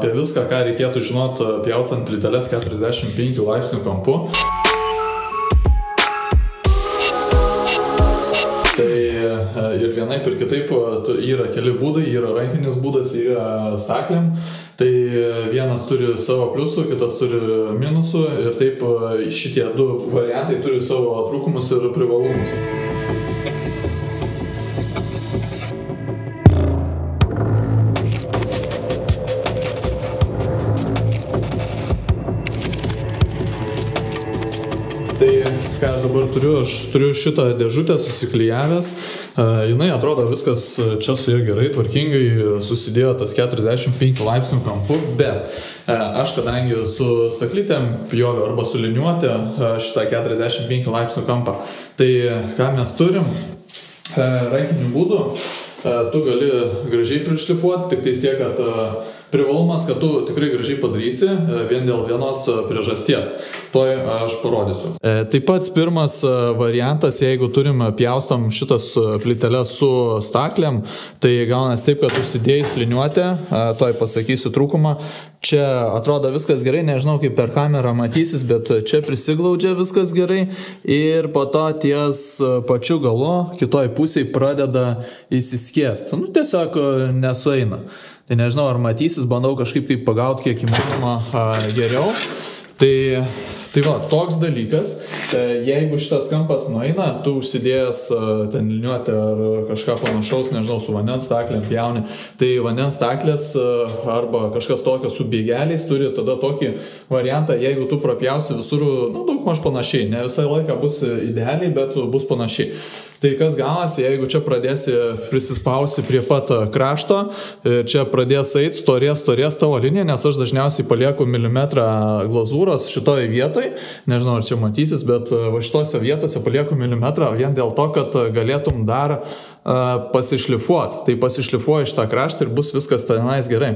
apie viską, ką reikėtų žinoti pjaustant plyteles 45 laipsnių kampu. Tai ir vienaip ir kitaip yra keli būdai, yra rankinis būdas, yra staklėm. Tai vienas turi savo pliusų, kitas turi minusų ir taip šitie du variantai turi savo trūkumus ir privalumus. Tai ką aš dabar turiu, aš turiu šitą dėžutę susiklijavęs, jinai atrodo viskas čia su ja gerai, tvarkingai susidėjo tas 45 laipsnių kampu, bet aš kadangi su staklytėm pjoviu arba su liniuotė šitą 45 laipsnių kampą, tai ką mes turim, rankiniu būdu, tu gali gražiai prišlifuoti, tik tais tiek, kad privalumas, kad tu tikrai gražiai padarysi vien dėl vienos priežasties. Toj aš parodysiu. Taip pat pirmas variantas, jeigu turim pjaustom šitas plyteles su staklėm, tai gaunas taip, kad užsidėjus liniuotę, toj pasakysiu trūkumą, čia atrodo viskas gerai, nežinau kaip per kamerą matysis, bet čia prisiglaudžia viskas gerai ir po to ties pačiu galu, kitoj pusėj pradeda įsiskiesti. Nu, tiesiog nesueina. Tai nežinau, ar matysis, bandau kažkaip kaip pagauti kiek įmanoma geriau. Tai va, toks dalykas, jeigu šitas kampas nueina, tu užsidėjęs ten liniuotę ar kažką panašaus, nežinau, su vandens staklėm pjauni, tai vandens staklės arba kažkas tokio su bėgeliais turi tada tokį variantą, jeigu tu propjausi visur, nu, daugmaž panašiai, ne visą laiką bus idealiai, bet bus panašiai. Tai kas gaunasi, jeigu čia pradėsi prisispausi prie pat krašto, čia pradės eit, storės tavo linija, nes aš dažniausiai palieku milimetrą glazūros šitoje vietoje, nežinau ar čia matysis, bet va šitose vietose palieku milimetrą vien dėl to, kad galėtum dar pasišlifuoti. Tai pasišlifuoji šitą kraštą ir bus viskas tenais gerai.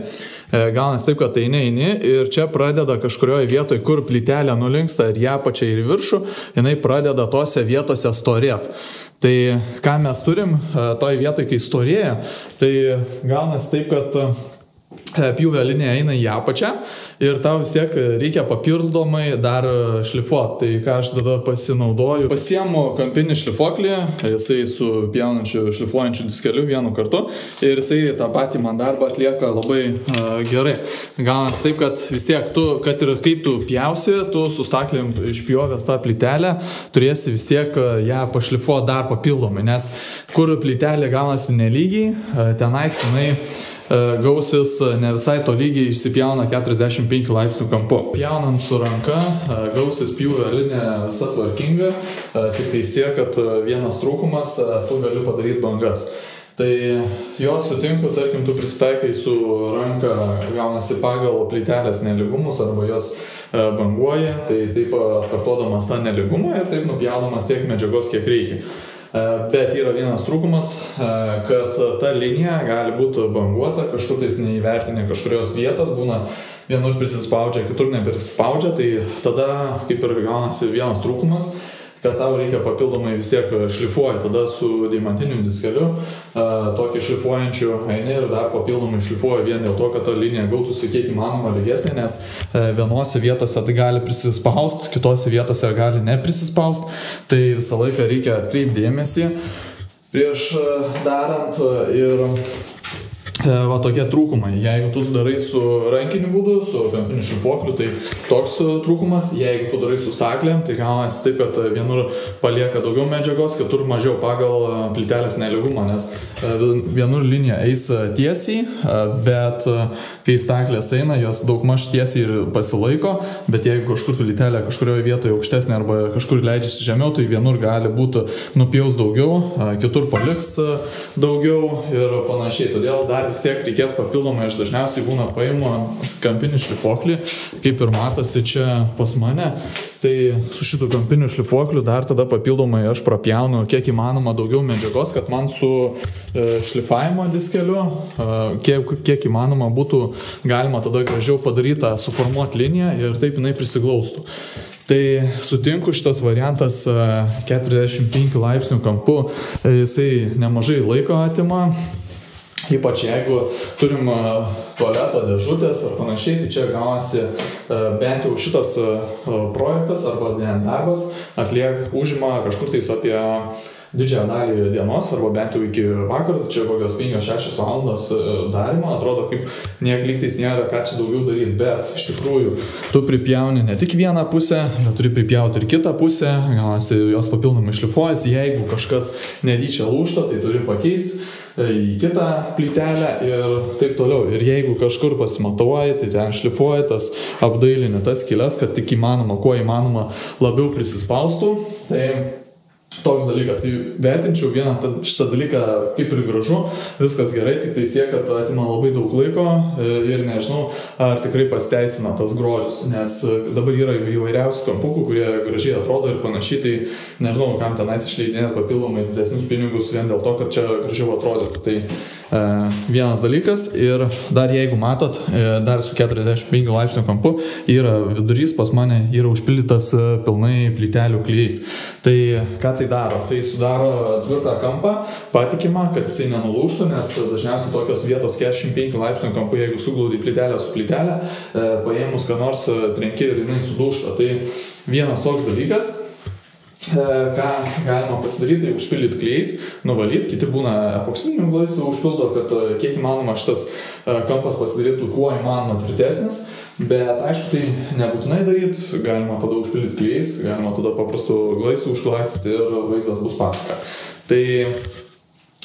Gaunas taip, kad eini ir čia pradeda kažkurioje vietoje, kur plytelė nulinksta ir ją pačiai ir viršų, jinai pradeda tose vietose storėti. Tai ką mes turim toj vietoj, kai storėja, tai gaunas taip, kad pjūvio linija eina į apačią ir tau vis tiek reikia papildomai dar šlifuoti. Tai ką aš tada pasinaudoju, pasiemu kampinį šlifuoklį, jisai su pjaunančiu šlifuojančiu diskeliu vienu kartu ir jisai tą patį man darbą atlieka labai gerai. Gaunas taip, kad vis tiek tu, kad ir kaip tu pjausi, tu su staklėm išpjovęs tą plytelę, turėsi vis tiek ją pašlifuoti dar papildomai, nes kur plytelė gaunasi nelygiai, tenais jinai gausis ne visai tolygiai išsipjauna 45 laipsnių kampu. Pjaunant su ranka gausis pjūvio linija visa tvarkinga, tik tai tiek, kad vienas trūkumas, tu gali padaryti bangas. Tai jo sutinku, tarkim, tu prisitaikai su ranka, gaunasi pagal plytelės neligumus arba jos banguoja, tai taip atkartodamas tą neligumą ir taip nupjaudamas tiek medžiagos, kiek reikia. Bet yra vienas trūkumas, kad ta linija gali būti banguota, kažkur tais neįvertinė kažkurios vietos, būna vienur prisispaudžia, kitur neprisispaudžia, tai tada kaip ir gaunasi vienas trūkumas, kad tau reikia papildomai vis tiek šlifuoji, tada su deimantiniu diskeliu tokį šlifuojančiu eini ir dar papildomai šlifuoji vien dėl to, kad ta linija gautųsi kiek įmanoma lygesnė, nes vienose vietose tai gali prisispaust, kitose vietose gali neprisispaust, tai visą laiką reikia atkreipti dėmesį prieš darant ir va tokie trūkumai. Jeigu tu darai su rankiniu būdu, su kampiniu šlifuokliu, tai toks trūkumas. Jeigu tu darai su staklėm, tai gaunasi taip, kad vienur palieka daugiau medžiagos, kitur mažiau pagal plytelės nelygumą, nes vienur linija eis tiesiai, bet kai staklės eina, jos daugmaž tiesiai ir pasilaiko, bet jeigu kažkur plytelė kažkurioje vietoje aukštesnė arba kažkur leidžiasi žemiau, tai vienur gali būti nupjaus daugiau, kitur paliks daugiau ir panašiai. Todėl dar vis tiek reikės papildomai, aš dažniausiai būna paimu kampinį šlifuoklį, kaip ir matosi čia pas mane, tai su šitų kampinių šlifuoklių dar tada papildomai aš prapjaunu kiek įmanoma daugiau medžiagos, kad man su šlifavimo diskeliu kiek įmanoma būtų galima tada gražiau padarytą suformuoti liniją ir taip jinai prisiglaustų. Tai sutinku, šitas variantas 45 laipsnių kampu, jisai nemažai laiko atima. Ypač jeigu turim tualeto dėžutės ar panašiai, tai čia gaunasi bent jau šitas projektas arba darbas užima kažkur tais apie didžiąją dalį dienos arba bent jau iki vakar, čia kokios 5-6 valandos darimo, atrodo kaip lygtais nėra ką čia daugiau daryti, bet iš tikrųjų tu pripjauni ne tik vieną pusę, bet turi pripjauti ir kitą pusę, gaunasi jos papildomai šlifuojas, jeigu kažkas netyčia lūžta, tai turi pakeisti į kitą plytelę ir taip toliau. Ir jeigu kažkur pasimatuoji, tai ten šlifuoji tas, apdailini tas skyles, kad tik įmanoma, kuo įmanoma labiau prisispaustų. Tai toks dalykas. Tai vertinčiau vieną šitą dalyką kaip ir gražu, viskas gerai, tik tai tiek, kad atima labai daug laiko ir nežinau, ar tikrai pasiteisina tas grožis, nes dabar yra įvairiausių kampukų, kurie gražiai atrodo ir panašiai, tai nežinau, kam tenais išleidinėti papildomai didesnius pinigus vien dėl to, kad čia gražiau atrodytų. Tai vienas dalykas ir dar jeigu matot, dar su 45 laipsnių kampu yra vidurys pas mane yra užpildytas pilnai plytelių klijais. Tai ką tai daro? Tai sudaro tvirtą kampą, patikimą, kad jisai nenulūžtų, nes dažniausiai tokios vietos 45 laipsnių kampu, jeigu suglaudai plytelę su plytelę, paėmus ką nors trenki ir jinai sudūžta. Tai vienas toks dalykas. Ką galima pasidaryti, tai užpildyti klijais, nuvalyti, kiti būna epoksidinių glaistų užpildo, kad kiek įmanoma šitas kampas pasidarytų kuo įmanoma tvirtesnis, bet aišku, tai nebūtinai daryti, galima tada užpildyti klijais, galima tada paprastų glaistų užglaistyti ir vaizdas bus pasaka. Tai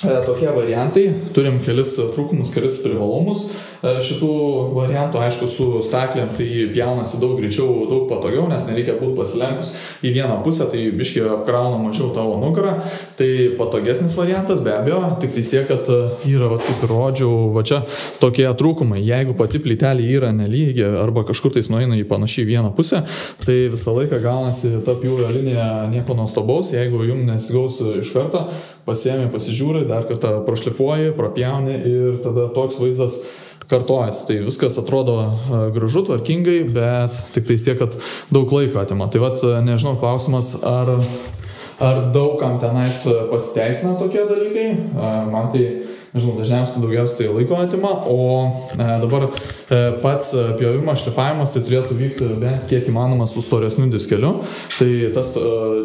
tokie variantai, turim kelis trūkumus, kelis privalumus šitų variantų, aišku, su staklėm tai pjaunasi daug greičiau, daug patogiau, nes nereikia būti pasilenkus į vieną pusę, tai biškį apkrauna mažiau tavo nugarą, tai patogesnis variantas, be abejo, tik tai tiek, kad yra, kaip ir rodžiau, va čia tokie trūkumai, jeigu pati plytelė yra nelygi arba kažkur tais nueina į panašiai vieną pusę, tai visą laiką gaunasi ta pjūvio linija nieko nuostabaus, jeigu jum nesigaus iš karto, pasiemi, pasižiūri, dar kartą prašlifuoji, prapjauni ir tada toks vaizdas kartojasi. Tai viskas atrodo gražu, tvarkingai, bet tik tai tiek, kad daug laiko atima. Tai vat, nežinau, klausimas, ar daugam tenais pasiteisina tokie dalykai. Man tai, nežinau, daugiausiai tai laiko atima, o dabar pats pjovimas, šlifavimas tai turėtų vykti bent kiek įmanoma su storesniu diskeliu. Tai tas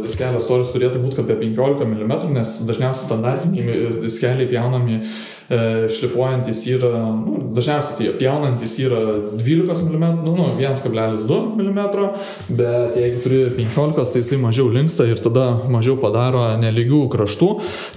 diskelio storis turėtų būti apie 15 mm, nes dažniausiai standartiniai diskeliai pjaunami šlifuojantis yra, dažniausiai tai pjaunantis yra 12 mm, 1,2 mm, bet jeigu turi 15, tai jisai mažiau linksta ir tada mažiau padaro nelygių kraštų.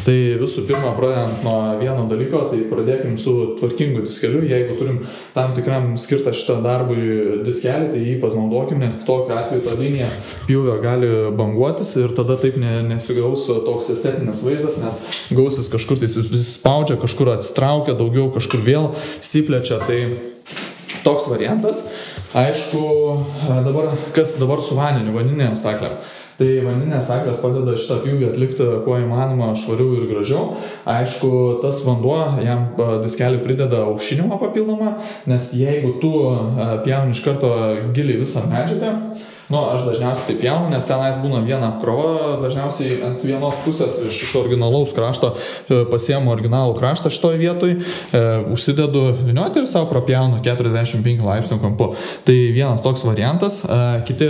Tai visų pirma, pradedant nuo vieno dalyko, tai pradėkim su tvarkingu diskeliu. Jeigu turim tam tikram skirtą šitą darbui diskelį, tai jį pasinaudokim, nes tokiu atveju ta linija pjūvio gali banguotis ir tada taip nesigaus toks estetinis vaizdas, nes gausis kažkur tai spaudžia, kažkur atsitraukia daugiau, kažkur vėl įsiplečia, tai toks variantas. Aišku, kas dabar su vaninėm staklėm. Tai vaninės staklės padeda šitą pjūvį atlikti kuo įmanoma švariau ir gražiau. Aišku, tas vanduo jam diskelį prideda aušinimą papildomą, nes jeigu tu pjauni iš karto giliai visą medžiagą, aš dažniausiai taip pjaunu, nes tenais būna viena apkrova, dažniausiai ant vienos pusės iš originalaus krašto pasiemu originalų kraštą šitoj vietoj, užsidedu liniuotę ir savo prapjaunu 45 laipsnių kampu. Tai vienas toks variantas, kiti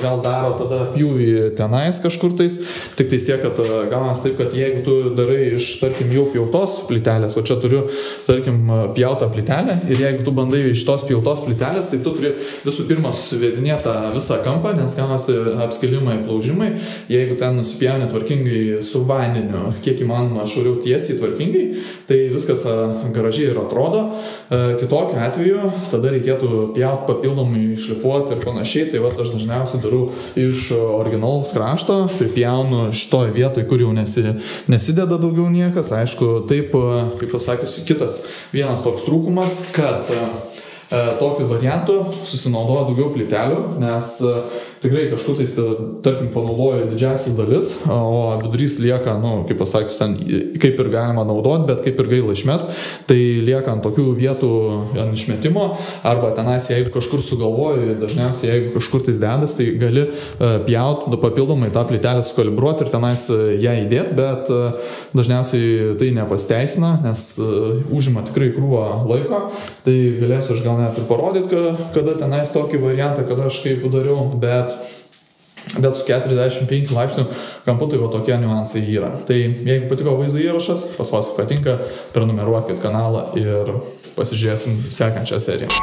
gal daro tada pjūvį tenais kažkur tais, tik tais tiek, kad gaunas taip, kad jeigu tu darai iš, tarkim, jau pjautos plytelės, va čia turiu, tarkim, pjautą plytelę ir jeigu tu bandai iš tos pjautos plytelės, tai tu turi visų pirma susivedinėti tą visą kampą, nes gaunasi apskilimai, plaužimai. Jeigu ten nusipjauni tvarkingai su vandeniu, kiek įmanoma švariau tiesiai tvarkingai, tai viskas gražiai ir atrodo. Kitokiu atveju tada reikėtų pjauti papildomai, šlifuoti ir panašiai. Tai vat aš dažniausiai darau iš originalaus krašto, pripjaunu šitoj vietoj, kur jau nesideda daugiau niekas. Aišku, taip, kaip pasakysiu, kitas vienas toks trūkumas, kad tokiu variantu susinaudoja daugiau plytelių, nes tikrai kažkur tai, tarkim, panaudoju didžiasis dalis, o vidurys lieka, kaip pasakius, kaip ir galima naudoti, bet kaip ir gaila išmest, tai lieka ant tokių vietų ant išmetimo, arba tenais, jeigu kažkur sugalvoju, dažniausiai jeigu kažkur tai dedas, tai gali pjauti papildomai tą plytelę sukalibruoti ir tenais ją įdėti, bet dažniausiai tai nepasteisina, nes užima tikrai krūvą laiko, tai galėsiu aš gal net ir parodyti, kada tenais tokį variantą, kada aš kaip dariau, bet su 45 laipsnių kampu tai va tokie niuansai yra. Tai jeigu patiko vaizdo įrašas, paspauskit patinka, prenumeruokit kanalą ir pasižiūrėsim sekančią seriją.